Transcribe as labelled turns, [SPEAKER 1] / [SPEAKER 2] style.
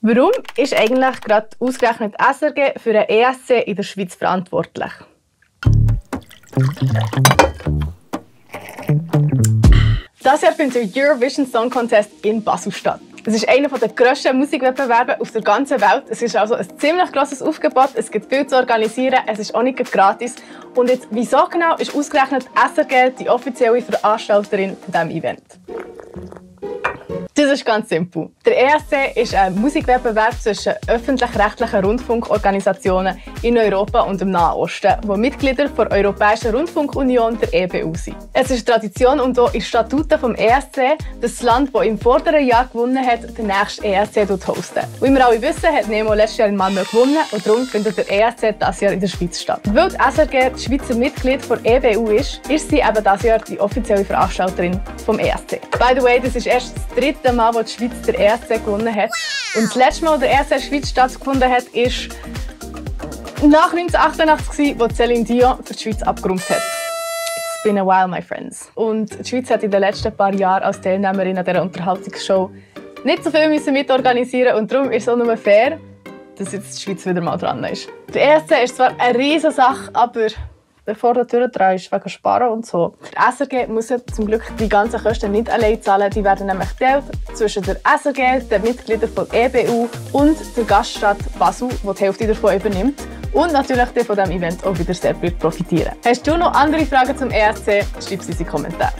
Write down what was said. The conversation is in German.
[SPEAKER 1] Warum ist eigentlich gerade ausgerechnet SRG für den ESC in der Schweiz verantwortlich? Dieses Jahr findet der Eurovision Song Contest in Basel statt. Es ist einer der grössten Musikwettbewerbe auf der ganzen Welt. Es ist also ein ziemlich grosses Aufgebot, es gibt viel zu organisieren, es ist auch nicht gratis. Und jetzt, wieso genau ist ausgerechnet SRG die offizielle Veranstalterin von diesem Event? Das ist ganz simpel. Der ESC ist ein Musikwettbewerb zwischen öffentlich-rechtlichen Rundfunkorganisationen in Europa und im Nahen Osten, die Mitglieder der Europäischen Rundfunkunion, der EBU, sind. Es ist Tradition und auch in Statuten des ESC, dass das Land, das im vorderen Jahr gewonnen hat, den nächsten ESC hosten. Wie wir alle wissen, hat Nemo letztes Jahr in Malmö gewonnen und darum findet der ESC dieses Jahr in der Schweiz statt. Weil die SRG das Schweizer Mitglied der EBU ist sie eben dieses Jahr die offizielle Veranstalterin des ESC. By the way, das ist erst das dritte Mal, wo die Schweiz den ESC gewonnen hat. Und das letzte Mal, wo der ESC in der Schweiz stattgefunden hat, ist nach 1988, wo Céline Dion für die Schweiz abgeräumt hat. It's been a while, my friends. Und die Schweiz hat in den letzten paar Jahren als Teilnehmerin an dieser Unterhaltungsshow nicht so viel mitorganisieren und darum ist es auch nur fair, dass jetzt die Schweiz wieder mal dran ist. Der ESC ist zwar eine riesige Sache, aber bevor du durchdrehst, wegen Sparen und so. Der SRG muss ja zum Glück die ganzen Kosten nicht allein zahlen. Die werden nämlich geteilt zwischen der SRG, den Mitgliedern von EBU und der Gaststadt Basel, die die Hälfte davon übernimmt. Und natürlich die von diesem Event auch wieder sehr profitieren. Hast du noch andere Fragen zum ESC? Schreib sie in die Kommentare.